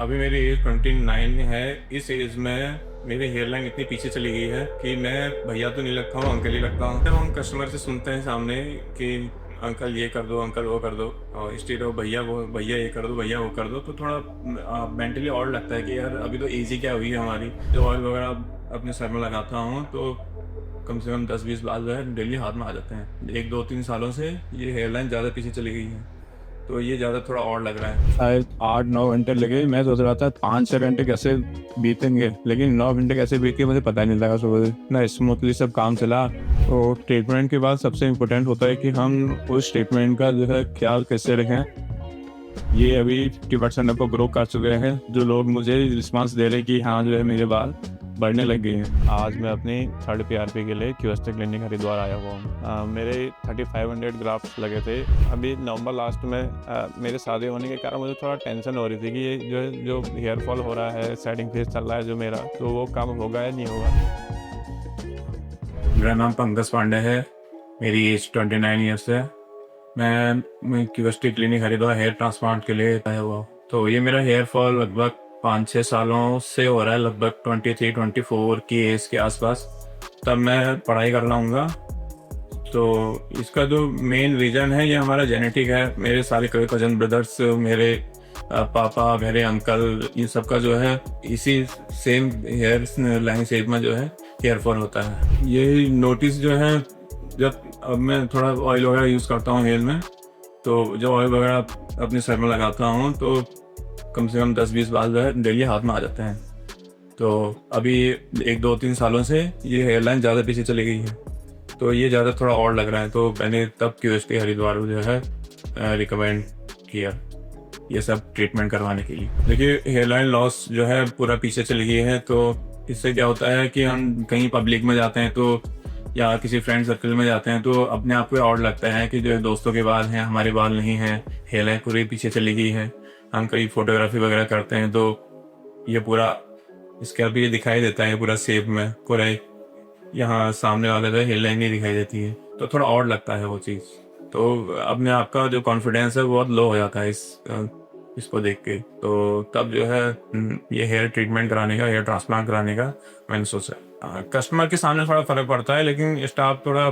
अभी मेरी एज 29 है। इस एज में मेरी हेयर लाइन इतनी पीछे चली गई है कि मैं भैया तो नहीं लगता हूँ, अंकल ही लगता हूँ। जब हम कस्टमर से सुनते हैं सामने कि अंकल ये कर दो, अंकल वो कर दो, और इंस्टेड ऑफ भैया वो भैया ये कर दो, भैया वो कर दो, तो थोड़ा मेंटली और लगता है कि यार अभी तो एज ही क्या हुई है हमारी। जो ऑयल वगैरह अपने सर में लगाता हूँ तो कम से कम 10-20 बाल जो है डेली हाथ में आ जाते हैं। 1-2-3 सालों से ये हेयर लाइन ज़्यादा पीछे चली गई है, तो ये ज़्यादा थोड़ा और लग रहा है। शायद 8-9 घंटे लगे। मैं सोच रहा था 5-6 घंटे कैसे बीतेंगे, लेकिन 9 घंटे कैसे बीत के मुझे पता ही नहीं लगा। सुबह से ना स्मूथली सब काम चला। तो ट्रीटमेंट के बाद सबसे इम्पोर्टेंट होता है कि हम उस ट्रीटमेंट का जो है ख्याल कैसे रखें। ये अभी 50% आपको ग्रो कर चुके हैं। जो लोग मुझे रिस्पांस दे रहे हैं कि हाँ जो है मेरे बाल बढ़ने लग गए हैं। आज मैं अपनी 3rd PRP के लिए क्यूएसटी क्लिनिक हरिद्वार आया हुआ हूँ। मेरे 3500 ग्राफ्ट लगे थे। अभी नवंबर लास्ट में मेरे शादी होने के कारण मुझे थोड़ा टेंशन हो रही थी कि ये जो हेयर फॉल हो रहा है, सेटिंग फेस चल रहा है जो मेरा, तो वो कम होगा या नहीं होगा। मेरा नाम पंकज पांडे है। मेरी एज 29 ईयर्स है। मैं QST clinic Haridwar hair transplant के लिए आया हुआ हूँ। तो ये मेरा हेयर फॉल लगभग 5-6 सालों से हो रहा है, लगभग 23-24 की एज के आसपास। तब मैं पढ़ाई कर लाऊंगा। तो इसका जो मेन रीज़न है ये हमारा जेनेटिक है। मेरे सारे कजन ब्रदर्स, मेरे पापा, मेरे अंकल, इन सब का जो है इसी सेम हेयर लाइन शेप में जो है हेयर फॉल होता है। ये नोटिस जो है जब अब मैं थोड़ा ऑयल वगैरह यूज़ करता हूँ हेयर में, तो जब ऑयल वगैरह अपने सर में लगाता हूँ तो कम से कम 10-20 बाल जो है डेली हाथ में आ जाते हैं। तो अभी 1-2-3 सालों से ये हेयर लाइन ज़्यादा पीछे चली गई है, तो ये ज़्यादा थोड़ा और लग रहा है। तो मैंने तब क्यूएसटी हरिद्वार जो है रिकमेंड किया ये सब ट्रीटमेंट करवाने के लिए। देखिए, हेयर लाइन लॉस जो है पूरा पीछे चली गई है। तो इससे क्या होता है कि हम कहीं पब्लिक में जाते हैं तो या किसी फ्रेंड सर्कल में जाते हैं तो अपने आप को और लगता है कि जो दोस्तों के बाल हैं, हमारे बाल नहीं हैं, हेयर लाइन पूरी पीछे चली गई है। हम कहीं फोटोग्राफी वगैरह करते हैं तो ये पूरा स्कैल्प ये दिखाई देता है पूरा शेप में, पूरा यहाँ सामने वाले जो हेयर लाइन नहीं दिखाई देती है, तो थोड़ा और लगता है वो चीज़। तो अपने आप का जो कॉन्फिडेंस है वो बहुत लो हो जाता है इसको देख के। तो तब जो है ये हेयर ट्रीटमेंट कराने का, हेयर ट्रांसप्लांट कराने का मैंने सोचा। कस्टमर के सामने थोड़ा फ़र्क पड़ता है, लेकिन स्टाफ थोड़ा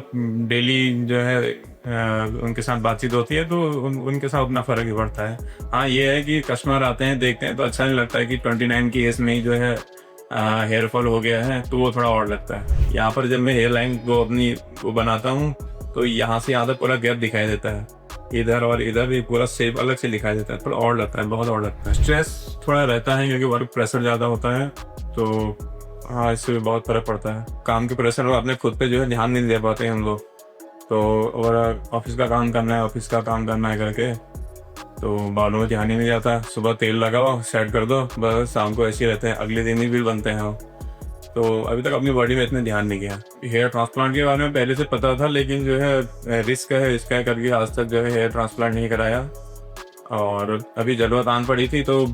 डेली जो है उनके साथ बातचीत होती है तो उनके साथ उतना फ़र्क ही पड़ता है। हाँ, ये है कि कस्टमर आते हैं, देखते हैं तो अच्छा नहीं लगता है कि 29 की एज में ही जो है हेयर फॉल हो गया है, तो वो थोड़ा और लगता है। यहाँ पर जब मैं हेयर लाइन को अपनी वो बनाता हूँ तो यहाँ से यहाँ तक पूरा गैप दिखाई देता है, इधर और इधर भी पूरा शेप अलग से दिखाई देता है। थोड़ा और लगता है, बहुत और लगता है। स्ट्रेस थोड़ा रहता है क्योंकि वर्क प्रेशर ज़्यादा होता है, तो हाँ इससे भी बहुत फर्क पड़ता है। काम के प्रेशर में अपने खुद पे जो है ध्यान नहीं दे पाते हम लोग। तो और ऑफिस का काम करना है, ऑफिस का काम करना है करके, तो बालों में ध्यान ही नहीं जाता। सुबह तेल लगाओ, सेट कर दो, बस शाम को ऐसे ही रहते हैं, अगले दिन ही बिल बनते हैं। तो अभी तक अपनी बॉडी में इतने ध्यान नहीं किया। हेयर ट्रांसप्लांट के बारे में पहले से पता था, लेकिन जो है रिस्क है करके आज तक जो है हेयर ट्रांसप्लांट नहीं कराया। और अभी ज़रूरत आन पड़ी थी तो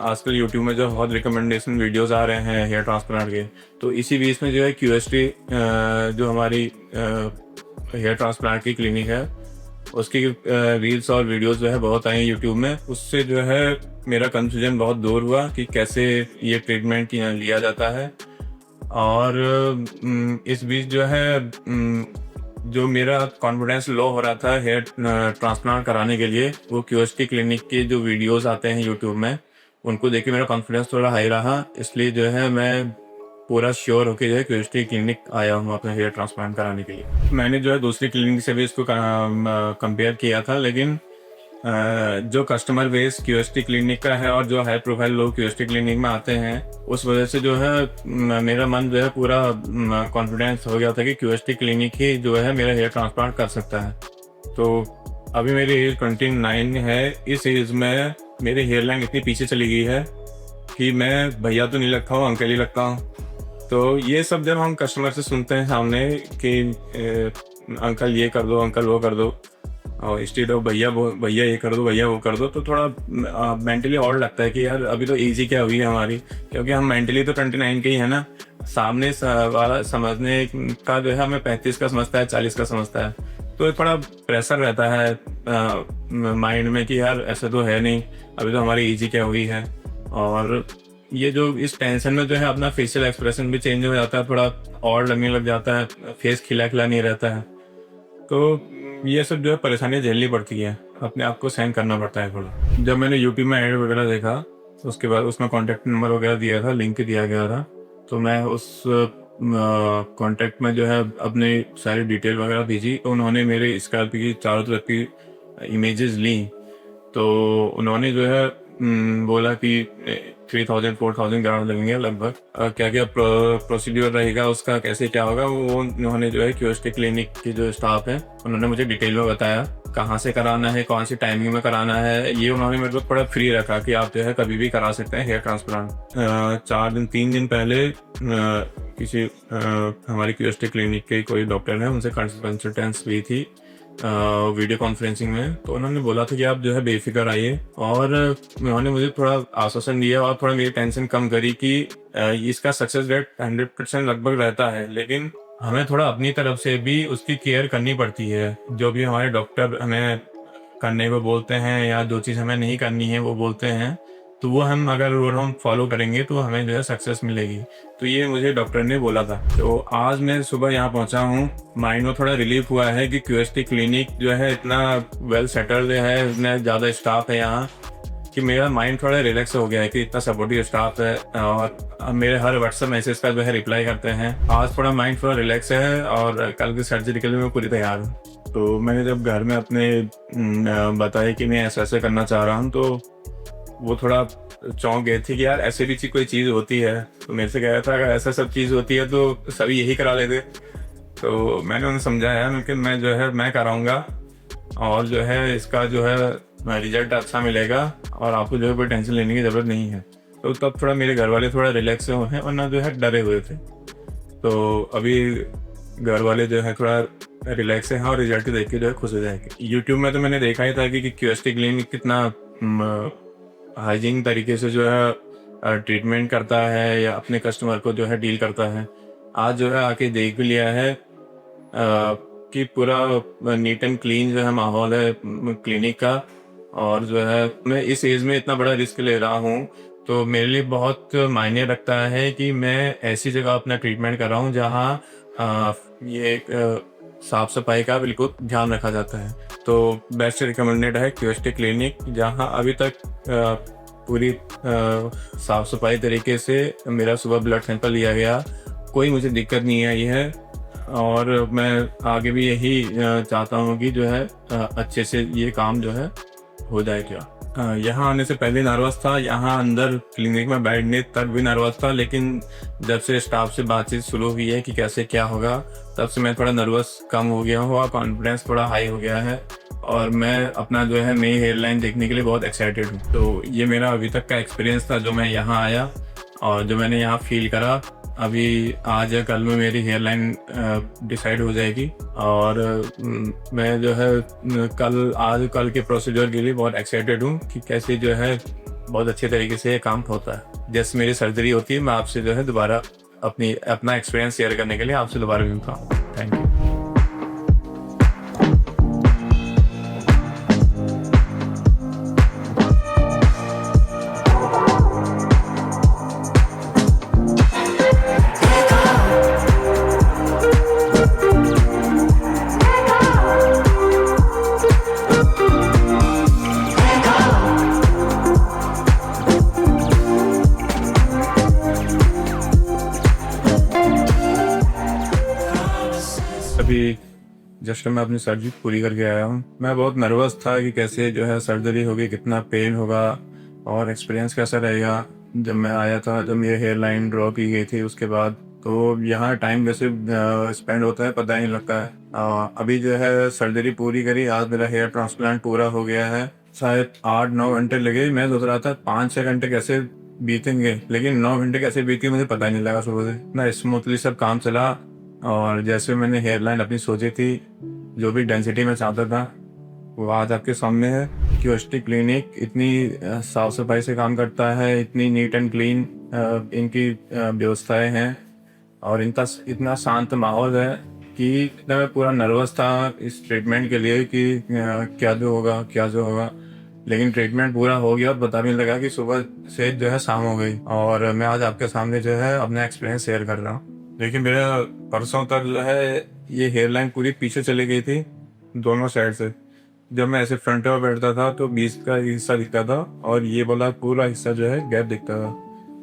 आजकल यूट्यूब में जो बहुत रिकमेंडेशन वीडियोस आ रहे हैं हेयर ट्रांसप्लांट के, तो इसी बीच में जो है क्यूएसटी जो हमारी हेयर ट्रांसप्लांट की क्लिनिक है उसकी रील्स और वीडियोस जो है बहुत आई यूट्यूब में। उससे जो है मेरा कंफ्यूजन बहुत दूर हुआ कि कैसे ये ट्रीटमेंट लिया जाता है। और इस बीच जो है जो मेरा कॉन्फिडेंस लो हो रहा था हेयर ट्रांसप्लांट कराने के लिए, वो क्यूएसटी क्लिनिक के जो वीडियोस आते हैं यूट्यूब में उनको देख के मेरा कॉन्फिडेंस थोड़ा हाई रहा। इसलिए जो है मैं पूरा श्योर होके जो है क्यूएसटी क्लिनिक आया हूँ अपने हेयर ट्रांसप्लांट कराने के लिए। मैंने जो है दूसरी क्लिनिक से भी इसको कंपेयर किया था, लेकिन जो कस्टमर बेस क्यूएसटी क्लिनिक का है और जो हाई प्रोफाइल लोग क्यूएसटी क्लिनिक में आते हैं, उस वजह से जो है मेरा मन जो है पूरा कॉन्फिडेंस हो गया था कि क्यूएसटी क्लिनिक ही जो है मेरा हेयर ट्रांसप्लांट कर सकता है। तो अभी मेरी एज 29 है। इस एज में मेरी हेयर लाइन इतनी पीछे चली गई है कि मैं भैया तो नहीं लगता हूँ, अंकल ही लगता हूँ। तो ये सब जब हम कस्टमर से सुनते हैं सामने कि अंकल ये कर दो, अंकल वो कर दो, और इंस्टेड ऑफ भैया ये कर दो, भैया वो कर दो, तो थोड़ा मेंटली और लगता है कि यार अभी तो एज ही क्या हुई है हमारी। क्योंकि हम मेंटली तो 29 के ही है ना, सामने वाला समझने का जो है हमें 35 का समझता है, 40 का समझता है। तो थोड़ा प्रेशर रहता है माइंड में कि यार ऐसा तो है नहीं, अभी तो हमारी एज ही क्या हुई है। और ये जो इस टेंशन में जो है अपना फेशियल एक्सप्रेशन भी चेंज हो जाता है, थोड़ा और लगने लग जाता है, फेस खिला खिला नहीं रहता है। तो ये सब जो है परेशानियाँ झेलनी पड़ती है, अपने आप को सहन करना पड़ता है थोड़ा। जब मैंने यूट्यूब में ऐड वगैरह देखा तो उसके बाद उसमें कॉन्टैक्ट नंबर वगैरह दिया था, लिंक दिया गया था, तो मैं उस कॉन्टैक्ट में जो है अपनी सारी डिटेल वगैरह भेजी। तो उन्होंने मेरे स्कार्फ की चारों तरफ की इमेजेस ली। तो उन्होंने जो है बोला कि 3000-4000 ग्राम लगेंगे लगभग। क्या क्या प्रोसीड्यूर रहेगा उसका, कैसे क्या होगा, वो उन्होंने जो है क्यूएसटी क्लिनिक की जो स्टाफ है उन्होंने मुझे डिटेल में बताया कहाँ से कराना है, कौन सी टाइमिंग में कराना है। ये उन्होंने मेरे को थोड़ा फ्री रखा कि आप जो है कभी भी करा सकते हैं हेयर ट्रांसप्लांट। 3 दिन पहले किसी हमारी क्यूएसटी क्लिनिक के कोई डॉक्टर है, उनसे कंसल्टेंस ली थी वीडियो कॉन्फ्रेंसिंग में। तो उन्होंने बोला था कि आप जो है बेफिक्र आइए, और उन्होंने मुझे थोड़ा आश्वासन दिया और थोड़ा मेरी टेंशन कम करी कि इसका सक्सेस रेट 100% लगभग रहता है, लेकिन हमें थोड़ा अपनी तरफ से भी उसकी केयर करनी पड़ती है। जो भी हमारे डॉक्टर हमें करने को बोलते हैं या जो चीज़ हमें नहीं करनी है वो बोलते हैं, तो वो हम फॉलो करेंगे तो हमें जो है सक्सेस मिलेगी। तो ये मुझे डॉक्टर ने बोला था। तो आज मैं सुबह यहाँ पहुँचा हूँ, माइंड में थोड़ा रिलीफ हुआ है कि क्यूएसटी क्लिनिक जो है इतना वेल सेटल्ड है, इतना ज़्यादा स्टाफ है यहाँ, कि मेरा माइंड थोड़ा रिलैक्स हो गया है कि इतना सपोर्टिव स्टाफ है और मेरे हर व्हाट्सएप मैसेज का जो है रिप्लाई करते हैं। आज थोड़ा माइंड थोड़ा रिलैक्स है और कल की सर्जरी के लिए मैं पूरी तैयार हूँ। तो मैंने जब घर में अपने बताया कि मैं ऐसा ऐसे करना चाह रहा हूँ, तो वो थोड़ा चौंक गए थे कि यार ऐसे भी कोई चीज़ होती है। तो मेरे से कह रहा था अगर ऐसा सब चीज़ होती है तो सभी यही करा लेते। तो मैंने उन्हें समझाया कि मैं जो है मैं कराऊंगा और जो है इसका जो है रिजल्ट अच्छा मिलेगा और आपको जो है कोई टेंशन लेने की ज़रूरत नहीं है। तो तब थोड़ा मेरे घर वाले थोड़ा रिलैक्स हुए हैं, वरना जो है डरे हुए थे। तो अभी घर वाले जो है थोड़ा रिलैक्स है और रिजल्ट देख के जो है खुश हो जाएंगे। यूट्यूब में तो मैंने देखा ही था कि क्यूएसटी क्लिनिक कितना हाइजीन तरीके से जो है ट्रीटमेंट करता है या अपने कस्टमर को जो है डील करता है। आज जो है आके देख भी लिया है कि पूरा नीट एंड क्लीन जो है माहौल है क्लिनिक का। और जो है मैं इस एज में इतना बड़ा रिस्क ले रहा हूँ, तो मेरे लिए बहुत मायने रखता है कि मैं ऐसी जगह अपना ट्रीटमेंट कर रहा हूँ जहाँ ये साफ सफाई का बिल्कुल ध्यान रखा जाता है। तो बेस्ट रिकमेंडेड है क्यूएसटी क्लिनिक, जहाँ अभी तक पूरी साफ सफाई तरीके से मेरा सुबह ब्लड सैंपल लिया गया, कोई मुझे दिक्कत नहीं आई है। और मैं आगे भी यही चाहता हूँ कि जो है अच्छे से ये काम जो है हो जाए। क्या यहाँ आने से पहले नर्वस था, यहाँ अंदर क्लिनिक में बैठने तक भी नर्वस था, लेकिन जब से स्टाफ से बातचीत शुरू हुई है कि कैसे क्या होगा, तब से मैं थोड़ा नर्वस कम हो गया हूँ और कॉन्फिडेंस थोड़ा हाई हो गया है। और मैं अपना जो है नई हेयरलाइन देखने के लिए बहुत एक्साइटेड हूँ। तो ये मेरा अभी तक का एक्सपीरियंस था जो मैं यहाँ आया और जो मैंने यहाँ फील करा। अभी आज या कल में मेरी हेयरलाइन डिसाइड हो जाएगी और मैं जो है कल के प्रोसीजर के लिए बहुत एक्साइटेड हूँ कि कैसे जो है बहुत अच्छे तरीके से ये काम होता है। जैसे मेरी सर्जरी होती है, मैं आपसे जो है दोबारा अपना एक्सपीरियंस शेयर करने के लिए आपसे दोबारा मिलता हूँ। Thank you. अभी जस्ट मैं अपनी सर्जरी पूरी करके आया हूँ। मैं बहुत नर्वस था कि कैसे जो है सर्जरी होगी, कितना पेन होगा और एक्सपीरियंस कैसा रहेगा। जब मैं आया था, जब मेरी हेयर लाइन ड्रॉ की गई थी उसके बाद, तो यहाँ टाइम वैसे स्पेंड होता है पता ही नहीं लगता है। अभी जो है सर्जरी पूरी करी, आज मेरा हेयर ट्रांसप्लांट पूरा हो गया है। शायद 8-9 घंटे लगे। मैं सोच रहा था 5-6 घंटे कैसे बीतेंगे, लेकिन 9 घंटे कैसे बीते मुझे पता ही नहीं लगा। सुबह से इतना स्मूथली सब काम चला और जैसे मैंने हेयरलाइन अपनी सोची थी, जो भी डेंसिटी में चाहता था, वो आज आपके सामने है। क्यूएसटी क्लिनिक इतनी साफ सफाई से काम करता है, इतनी नीट एंड क्लीन इनकी व्यवस्थाएं हैं और इतना शांत माहौल है कि मैं पूरा नर्वस था इस ट्रीटमेंट के लिए कि क्या जो होगा। लेकिन ट्रीटमेंट पूरा हो गया और पता भी नहीं लगा कि सुबह से जो है शाम हो गई। और मैं आज आपके सामने जो है अपना एक्सपीरियंस शेयर कर रहा हूँ। देखिए, मेरा परसों तक जो है ये हेयर लाइन पूरी पीछे चली गई थी दोनों साइड से। जब मैं ऐसे फ्रंट पर बैठता था तो बीच का हिस्सा दिखता था और ये वाला पूरा हिस्सा जो है गैप दिखता था।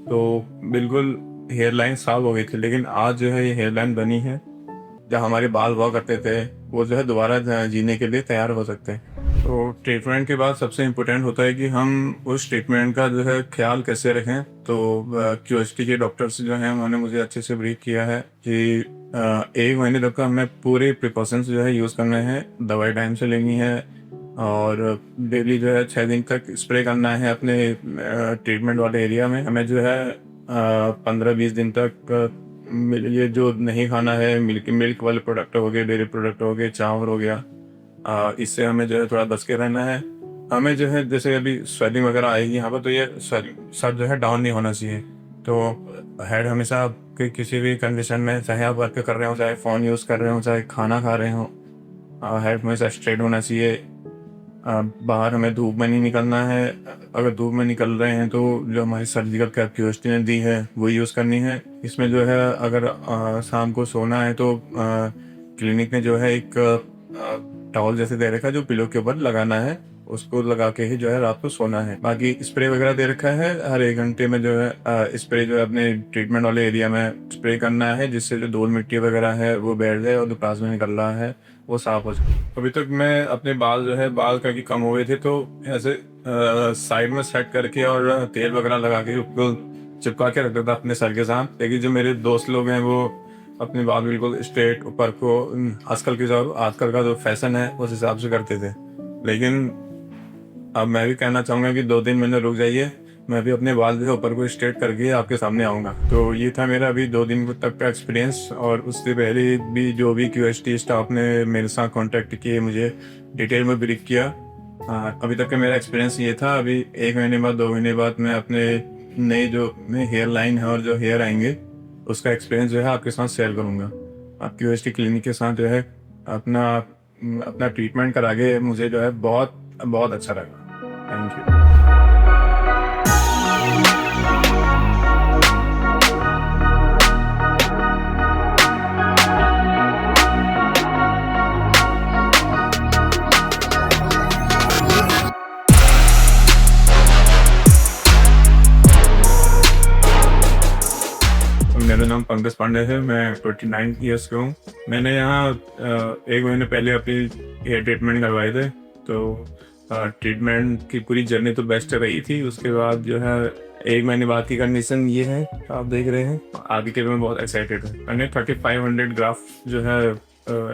तो बिल्कुल हेयर लाइन साफ हो गई थी। लेकिन आज जो है ये हेयर लाइन बनी है, जब हमारे बाल हुआ करते थे वो जो है दोबारा जीने के लिए तैयार हो सकते हैं। तो ट्रीटमेंट के बाद सबसे इम्पोर्टेंट होता है कि हम उस ट्रीटमेंट का जो है ख्याल कैसे रखें। तो क्यूएसटी के डॉक्टर्स जो हैं उन्होंने मुझे अच्छे से ब्रीफ किया है कि 1 महीने तक का हमें पूरे प्रिकॉशंस जो है यूज़ करने हैं, दवाई टाइम से लेनी है और डेली जो है 6 दिन तक स्प्रे करना है अपने ट्रीटमेंट वाले एरिया में। हमें जो है 15-20 दिन तक ये जो नहीं खाना है, मिल्क वाले प्रोडक्ट हो गए, डेयरी प्रोडक्ट हो गए, चावल हो गया, इससे हमें जो है थोड़ा बच के रहना है। हमें जो है जैसे अभी स्वेलिंग वगैरह आएगी यहाँ पर, तो ये सर जो है डाउन नहीं होना चाहिए। तो हेड हमेशा आपके किसी भी कंडीशन में, चाहे आप वर्क कर रहे हो, चाहे फ़ोन यूज़ कर रहे हो, चाहे खाना खा रहे हो, हेड हमेशा स्ट्रेट होना चाहिए। बाहर हमें धूप में नहीं निकलना है। अगर धूप में निकल रहे हैं तो जो हमारी सर्जिकल कैप क्यूएसटी ने दी है वो यूज़ करनी है। इसमें जो है अगर शाम को सोना है तो क्लिनिक ने जो है एक टॉवल जैसे दे रखा है जो पिलो के ऊपर लगाना है, उसको लगा के ही जो है रात को सोना है। बाकी स्प्रे वगैरह दे रखा है, हर 1 घंटे में जो है स्प्रे जो है अपने ट्रीटमेंट वाले एरिया में स्प्रे करना है, जिससे जो धूल मिट्टी वगैरह है वो बैठ जाए और जो प्लाज्मा निकल रहा है वो साफ हो जाए। अभी तक मैं अपने बाल जो है बाल करके कम हो गए थे तो ऐसे साइड में सेट करके और तेल वगैरह लगा के उसको चिपका के रखता था अपने सर के साथ। लेकिन जो मेरे दोस्त लोग हैं वो अपने बाल बिल्कुल स्ट्रेट ऊपर को, आजकल का जो फैशन है उस हिसाब से करते थे। लेकिन अब मैं भी कहना चाहूँगा कि 2 दिन मैंने रुक जाइए, मैं भी अपने बाल जो ऊपर को स्ट्रेट करके आपके सामने आऊँगा। तो ये था मेरा अभी 2 दिन तक का एक्सपीरियंस। और उससे पहले भी जो भी क्यूएसटी स्टाफ ने मेरे साथ कांटेक्ट किए, मुझे डिटेल में ब्रीफ किया। अभी तक का मेरा एक्सपीरियंस ये था। अभी 1 महीने बाद 2 महीने बाद मैं अपने नए जो हेयर लाइन है और जो हेयर आएंगे उसका एक्सपीरियंस जो है आपके साथ शेयर करूँगा। आप क्यूएसटी क्लिनिक के साथ जो है अपना ट्रीटमेंट करा के मुझे जो है बहुत बहुत अच्छा लगा। Thank you. मेरा नाम पंकज पांडे है, मैं 29 ईयर्स का हूँ। मैंने यहाँ 1 महीने पहले अपनी हेयर ट्रीटमेंट करवाए थे। तो ट्रीटमेंट की पूरी जर्नी तो बेस्ट रही थी। उसके बाद जो है 1 महीने बाद की कंडीशन ये है, आप देख रहे हैं। आगे के लिए मैं बहुत एक्साइटेड हूँ। मैंने 3500 ग्राफ्ट जो है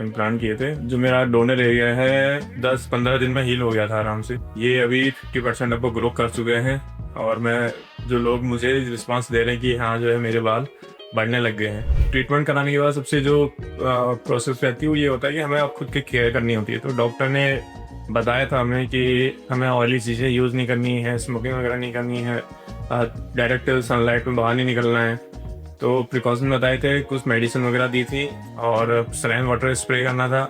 इम्प्लांट किए थे। जो मेरा डोनर एरिया है 10-15 दिन में हील हो गया था आराम से। ये अभी 50% अब ग्रो कर चुके हैं और मैं जो लोग मुझे रिस्पांस दे रहे हैं कि हाँ जो है मेरे बाल बढ़ने लग गए हैं। ट्रीटमेंट कराने के बाद सबसे जो प्रोसेस रहती है वो ये होता है कि हमें अब खुद की केयर करनी होती है। तो डॉक्टर ने बताया था हमें कि हमें ऑयली चीज़ें यूज़ नहीं करनी है, स्मोकिंग वगैरह नहीं करनी है, डायरेक्ट सनलाइट में बाहर नहीं निकलना है। तो प्रिकॉशन बताए थे, कुछ मेडिसिन वगैरह दी थी और सलाइन वाटर स्प्रे करना था।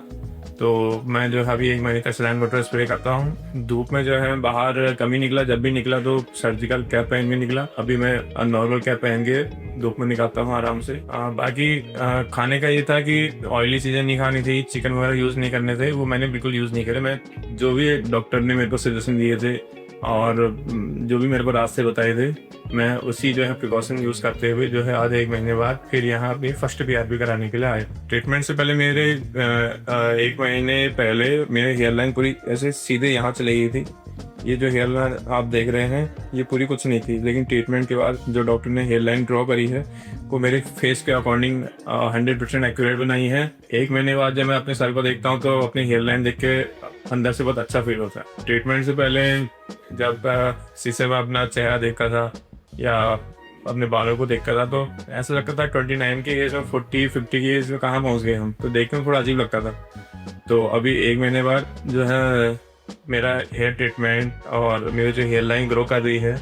तो मैं जो है अभी 1 महीने तक सलाइन वाटर स्प्रे करता हूँ। धूप में जो है बाहर कभी निकला, जब भी निकला तो सर्जिकल कैप पहन के निकला। अभी मैं नॉर्मल कैप पहन के धूप में निकलता हूँ आराम से। बाकी खाने का ये था कि ऑयली चीज़ें नहीं खानी थी, चिकन वगैरह यूज़ नहीं करने थे, वो मैंने बिल्कुल यूज़ नहीं करे। मैं जो भी डॉक्टर ने मेरे को सजेशन दिए थे और जो भी मेरे को रास्ते बताए थे, मैं उसी जो है प्रिकॉशन यूज़ करते हुए जो है आज 1 महीने बाद फिर यहाँ भी फर्स्ट PRP कराने के लिए आए। ट्रीटमेंट से पहले मेरे 1 महीने पहले मेरे हेयर लाइन पूरी ऐसे सीधे यहाँ चली गई थी। ये जो हेयर लाइन आप देख रहे हैं ये पूरी कुछ नहीं थी। लेकिन ट्रीटमेंट के बाद जो डॉक्टर ने हेयर लाइन ड्रॉ करी है वो मेरे फेस के अकॉर्डिंग 100% एक्यूरेट बनाई है। 1 महीने बाद जब मैं अपने सर को देखता हूँ तो अपनी हेयर लाइन देख के अंदर से बहुत अच्छा फील होता है। ट्रीटमेंट से पहले जब शीशे में अपना चेहरा देखा था या अपने बालों को देखा था तो ऐसा लगता था 29 की एज में 40-50 की एज में कहाँ पहुँच गए हम। तो देखने में थोड़ा अजीब लगता था। तो अभी 1 महीने बाद जो है मेरा हेयर ट्रीटमेंट और मेरी जो हेयर लाइन ग्रो कर रही है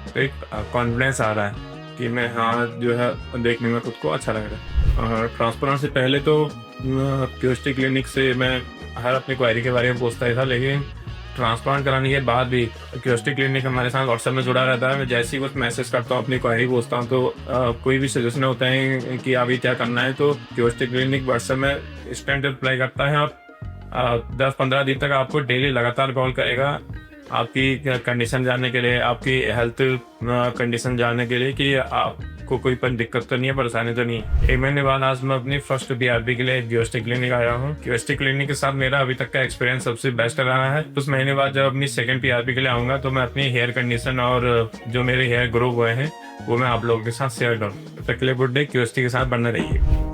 तो एक कॉन्फिडेंस आ रहा है कि मैं हाँ जो है देखने में खुद को अच्छा लग रहा है। ट्रांसप्लांट से पहले तो क्यूएसटी क्लिनिक से मैं हर अपनी क्वायरी के बारे में पूछता ही था। लेकिन ट्रांसप्लांट कराने के बाद भी क्यूएसटी क्लिनिक हमारे साथ व्हाट्सएप में जुड़ा रहता है। मैं जैसे ही कुछ मैसेज करता हूँ, अपनी क्वेरी पूछता हूँ, तो कोई भी सजेशन होता है कि अभी क्या करना है, तो क्यूएसटी क्लिनिक व्हाट्सएप में इंस्टेंट रिप्लाई करता है और 10-15 दिन तक आपको डेली लगातार कॉल करेगा आपकी कंडीशन जानने के लिए, आपकी हेल्थ कंडीशन जानने के लिए कि आपको कोई दिक्कत तो नहीं है, परेशानी तो नहीं है। 1 महीने बाद आज मैं अपनी फर्स्ट बीआरपी के लिए क्यूएसटी क्लिनिक आया हूँ। क्यूएसटी क्लिनिक के साथ मेरा अभी तक का एक्सपीरियंस सबसे बेस्ट रहा है। कुछ महीने बाद जब अपनी सेकंड बीआरपी के लिए आऊँगा तो मैं अपनी हेयर कंडीशन और जो मेरे हेयर ग्रो हुए हैं वो मैं आप लोगों के साथ शेयर करूँ। तब तक के लिए गुड डे। क्यूएसटी के साथ बने रहिए।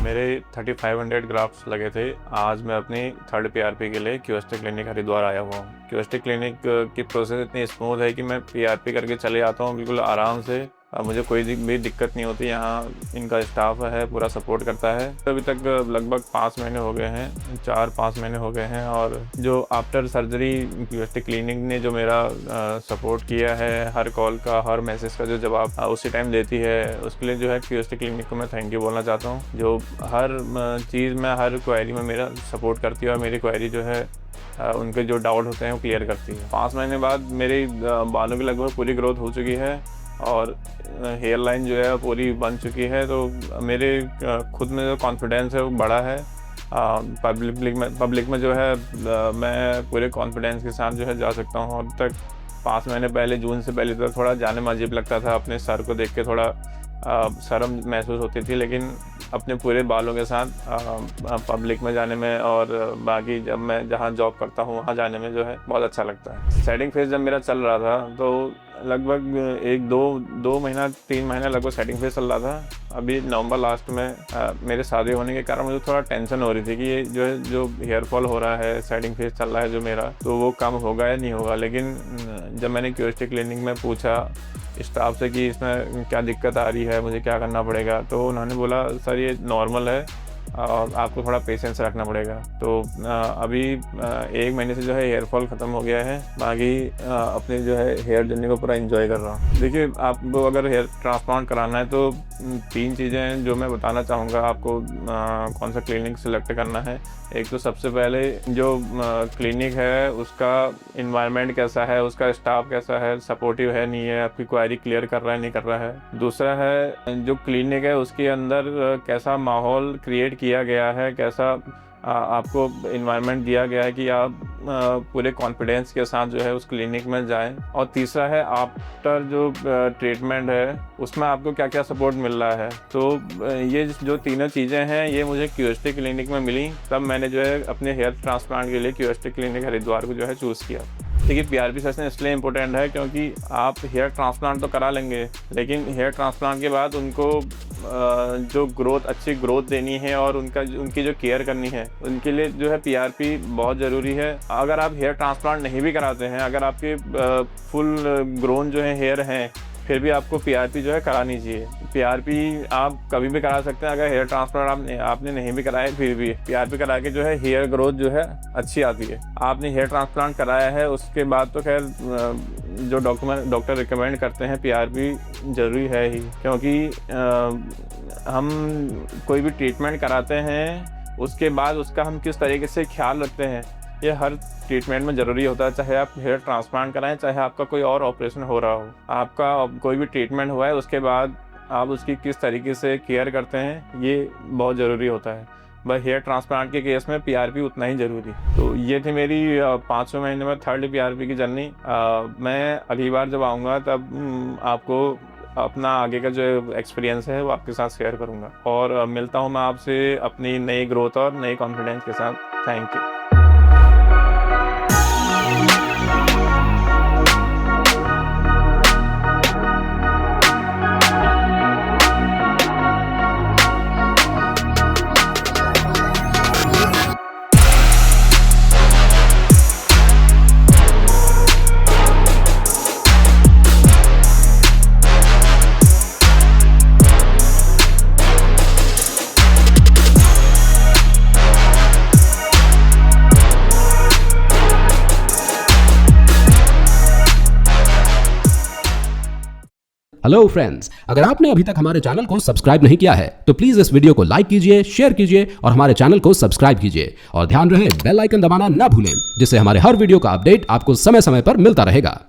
मेरे 3500 ग्राफ्ट्स लगे थे। आज मैं अपनी थर्ड पीआरपी के लिए क्यूएसटी क्लिनिक हरिद्वार आया हुआ हूँ। क्यूएसटी क्लिनिक की प्रोसेस इतनी स्मूथ है कि मैं पीआरपी करके चले आता हूँ बिल्कुल आराम से। मुझे कोई भी दिक्कत नहीं होती। यहाँ इनका स्टाफ है, पूरा सपोर्ट करता है। अभी तक लगभग 5 महीने हो गए हैं, 4-5 महीने हो गए हैं। और जो आफ्टर सर्जरी क्यूएसटी क्लिनिक ने जो मेरा सपोर्ट किया है, हर कॉल का, हर मैसेज का जो जवाब उसी टाइम देती है, उसके लिए जो है क्यूएसटी क्लिनिक को मैं थैंक यू बोलना चाहता हूँ। जो हर चीज़ में, हर क्वेरी में मेरा सपोर्ट करती है और मेरी क्वेरी जो है उनके जो डाउट होते हैं वो क्लियर करती है। 5 महीने बाद मेरे बालों की लगभग पूरी ग्रोथ हो चुकी है और हेयर लाइन जो है पूरी बन चुकी है। तो मेरे खुद में जो कॉन्फिडेंस है वो बड़ा है। पब्लिक में जो है मैं पूरे कॉन्फिडेंस के साथ जो है जा सकता हूँ। अब तक 5 महीने पहले, जून से पहले तो थोड़ा जाने में अजीब लगता था, अपने सर को देख के थोड़ा शर्म महसूस होती थी, लेकिन अपने पूरे बालों के साथ पब्लिक में जाने में और बाकी जब मैं जहाँ जॉब करता हूँ वहाँ जाने में जो है बहुत अच्छा लगता है। सेटिंग फेज जब मेरा चल रहा था तो लगभग 1-2 महीना 3 महीना लगभग सेटिंग फेज चल रहा था। अभी नवंबर लास्ट में मेरे शादी होने के कारण मुझे थोड़ा टेंशन हो रही थी कि ये जो हेयर फॉल हो रहा है, सेटिंग फेज चल रहा है जो मेरा, तो वो कम होगा या नहीं होगा। लेकिन जब मैंने क्यूएसटी क्लिनिक में पूछा स्टाफ से कि इसमें क्या दिक्कत आ रही है, मुझे क्या करना पड़ेगा, तो उन्होंने बोला सर ये नॉर्मल है और आपको थोड़ा पेशेंस रखना पड़ेगा। तो अभी 1 महीने से जो है हेयर फॉल ख़त्म हो गया है। बाकी अपने जो है हेयर जर्नी को पूरा एंजॉय कर रहा हूँ। देखिए, आपको अगर हेयर ट्रांसप्लांट कराना है तो 3 चीज़ें हैं जो मैं बताना चाहूँगा आपको कौन सा क्लिनिक सेलेक्ट करना है। एक तो सबसे पहले जो क्लिनिक है उसका इन्वायरमेंट कैसा है, उसका स्टाफ कैसा है, सपोर्टिव है नहीं है, आपकी क्वेरी क्लियर कर रहा है नहीं कर रहा है। दूसरा है जो क्लिनिक है उसके अंदर कैसा माहौल क्रिएट किया गया है, कैसा आपको इन्वायरमेंट दिया गया है कि आप पूरे कॉन्फिडेंस के साथ जो है उस क्लिनिक में जाएं। और तीसरा है आफ्टर जो ट्रीटमेंट है उसमें आपको क्या क्या सपोर्ट मिल रहा है। तो ये जो तीनों चीज़ें हैं ये मुझे क्यूएसटी क्लिनिक में मिली, तब मैंने जो है अपने हेयर ट्रांसप्लांट के लिए क्यूएसटी क्लिनिक हरिद्वार को जो है चूज़ किया। देखिए, पीआरपी सेशन इसलिए इम्पोर्टेंट है क्योंकि आप हेयर ट्रांसप्लांट तो करा लेंगे, लेकिन हेयर ट्रांसप्लांट के बाद उनको जो ग्रोथ, अच्छी ग्रोथ देनी है और उनकी जो केयर करनी है, उनके लिए जो है पीआरपी बहुत ज़रूरी है। अगर आप हेयर ट्रांसप्लांट नहीं भी कराते हैं, अगर आपके फुल ग्रोन जो है हेयर हैं, फिर भी आपको पीआरपी जो है करानी चाहिए। पीआरपी आप कभी भी करा सकते हैं। अगर हेयर ट्रांसप्लांट आपने नहीं भी कराया, फिर भी पीआरपी करा के जो है हेयर ग्रोथ जो है अच्छी आती है। आपने हेयर ट्रांसप्लांट कराया है उसके बाद तो खैर जो डॉक्टर रिकमेंड करते हैं पीआरपी ज़रूरी है ही, क्योंकि हम कोई भी ट्रीटमेंट कराते हैं उसके बाद उसका हम किस तरीके से ख्याल रखते हैं, ये हर ट्रीटमेंट में ज़रूरी होता है। चाहे आप हेयर ट्रांसप्लांट कराएं, चाहे आपका कोई और ऑपरेशन हो रहा हो, आपका कोई भी ट्रीटमेंट हुआ है उसके बाद आप उसकी किस तरीके से केयर करते हैं ये बहुत ज़रूरी होता है। बस हेयर ट्रांसप्लांट के केस में पीआरपी उतना ही ज़रूरी। तो ये थी मेरी 5वें महीने में थर्ड पीआरपी की जर्नी। मैं अगली बार जब आऊँगा तब आपको अपना आगे का जो एक्सपीरियंस है वो आपके साथ शेयर करूँगा। और मिलता हूँ मैं आपसे अपनी नई ग्रोथ और नई कॉन्फिडेंस के साथ। Thank you. हेलो फ्रेंड्स, अगर आपने अभी तक हमारे चैनल को सब्सक्राइब नहीं किया है तो प्लीज इस वीडियो को लाइक कीजिए, शेयर कीजिए और हमारे चैनल को सब्सक्राइब कीजिए और ध्यान रहे बेल आइकन दबाना ना भूलें, जिससे हमारे हर वीडियो का अपडेट आपको समय समय पर मिलता रहेगा।